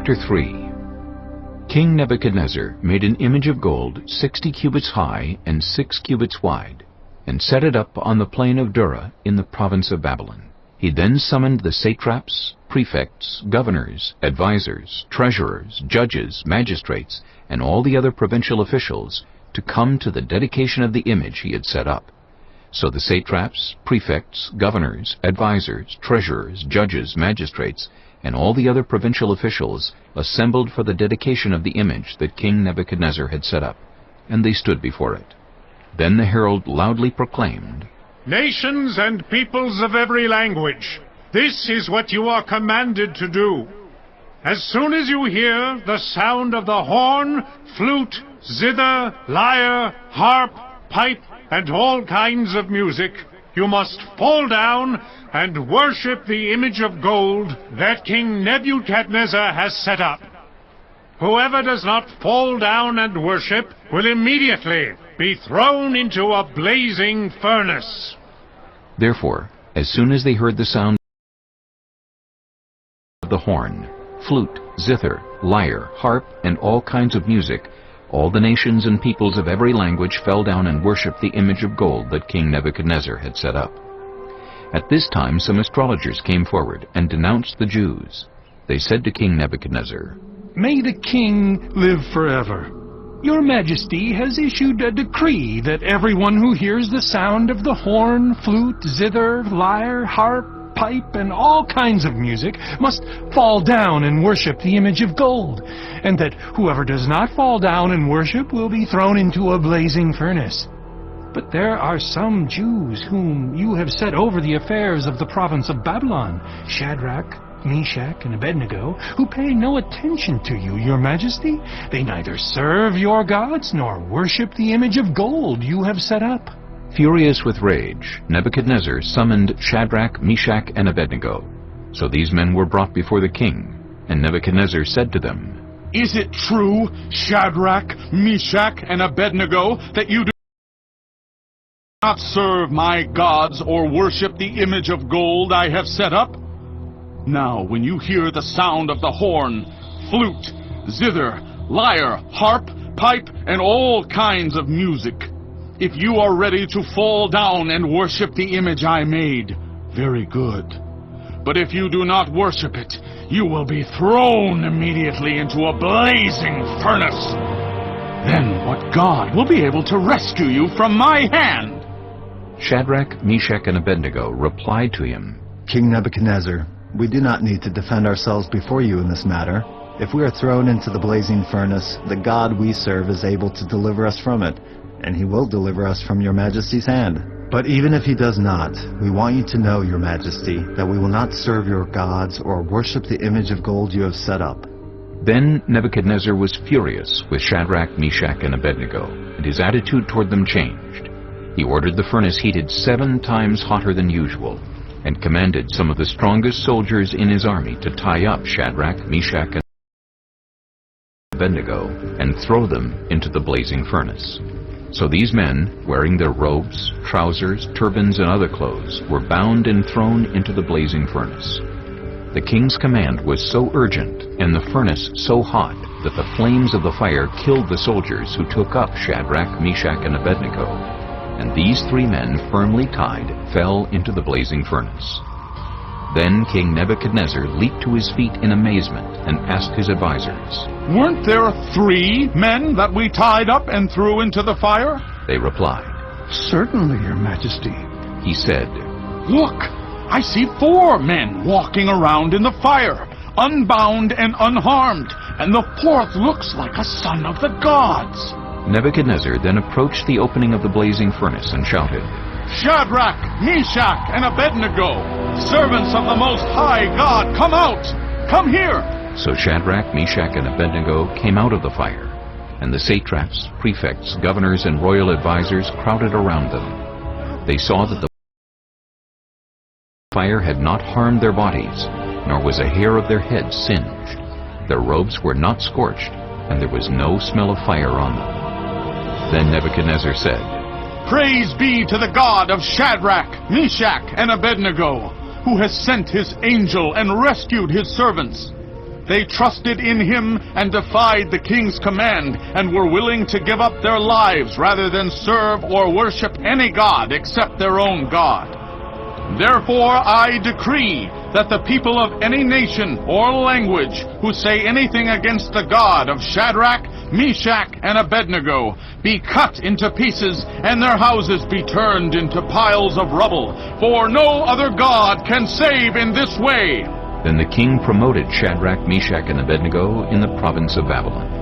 Chapter 3. King Nebuchadnezzar made an image of gold 60 cubits high and 6 cubits wide, and set it up on the plain of Dura in the province of Babylon. He then summoned the satraps, prefects, governors, advisers, treasurers, judges, magistrates, and all the other provincial officials to come to the dedication of the image he had set up. So the satraps, prefects, governors, advisers, treasurers, judges, magistrates, and all the other provincial officials assembled for the dedication of the image that King Nebuchadnezzar had set up, and they stood before it. Then the herald loudly proclaimed, "Nations and peoples of every language, this is what you are commanded to do. As soon as you hear the sound of the horn, flute, zither, lyre, harp, pipe, and all kinds of music, you must fall down and worship the image of gold that King Nebuchadnezzar has set up. Whoever does not fall down and worship will immediately be thrown into a blazing furnace." Therefore, as soon as they heard the sound of the horn, flute, zither, lyre, harp, and all kinds of music, all the nations and peoples of every language fell down and worshipped the image of gold that King Nebuchadnezzar had set up. At this time some astrologers came forward and denounced the Jews. They said to King Nebuchadnezzar, "May the king live forever. Your Majesty has issued a decree that everyone who hears the sound of the horn, flute, zither, lyre, harp, pipe, and all kinds of music must fall down and worship the image of gold, and that whoever does not fall down and worship will be thrown into a blazing furnace. But there are some Jews whom you have set over the affairs of the province of Babylon, Shadrach, Meshach, and Abednego, who pay no attention to you, your Majesty. They neither serve your gods nor worship the image of gold you have set up." Furious with rage, Nebuchadnezzar summoned Shadrach, Meshach, and Abednego. So these men were brought before the king, and Nebuchadnezzar said to them, "Is it true, Shadrach, Meshach, and Abednego, that you do not serve my gods or worship the image of gold I have set up? Now, when you hear the sound of the horn, flute, zither, lyre, harp, pipe, and all kinds of music, if you are ready to fall down and worship the image I made, very good. But if you do not worship it, you will be thrown immediately into a blazing furnace. Then what God will be able to rescue you from my hand?" Shadrach, Meshach, and Abednego replied to him, "King Nebuchadnezzar, we do not need to defend ourselves before you in this matter. If we are thrown into the blazing furnace, the God we serve is able to deliver us from it, and he will deliver us from your Majesty's hand. But even if he does not, we want you to know, your Majesty, that we will not serve your gods or worship the image of gold you have set up." Then Nebuchadnezzar was furious with Shadrach, Meshach, and Abednego, and his attitude toward them changed. He ordered the furnace heated 7 times hotter than usual, and commanded some of the strongest soldiers in his army to tie up Shadrach, Meshach, and Abednego, and throw them into the blazing furnace. So these men, wearing their robes, trousers, turbans, and other clothes, were bound and thrown into the blazing furnace. The king's command was so urgent, and the furnace so hot, that the flames of the fire killed the soldiers who took up Shadrach, Meshach, and Abednego. And these 3 men, firmly tied, fell into the blazing furnace. Then King Nebuchadnezzar leaped to his feet in amazement and asked his advisers, "Weren't there 3 men that we tied up and threw into the fire?" They replied. "Certainly, your Majesty." He said, "Look, I see 4 men walking around in the fire, unbound and unharmed, and the 4th looks like a son of the gods." Nebuchadnezzar then approached the opening of the blazing furnace and shouted, "Shadrach, Meshach, and Abednego, servants of the Most High God, come out! Come here!" So Shadrach, Meshach, and Abednego came out of the fire, and the satraps, prefects, governors, and royal advisers crowded around them. They saw that the fire had not harmed their bodies, nor was a hair of their heads singed. Their robes were not scorched, and there was no smell of fire on them. Then Nebuchadnezzar said, "Praise be to the God of Shadrach, Meshach, and Abednego, who has sent his angel and rescued his servants. They trusted in him and defied the king's command, and were willing to give up their lives rather than serve or worship any god except their own God. Therefore I decree that the people of any nation or language who say anything against the God of Shadrach, Meshach, and Abednego be cut into pieces, and their houses be turned into piles of rubble, for no other God can save in this way. Then the king promoted Shadrach, Meshach, and Abednego in the province of Babylon.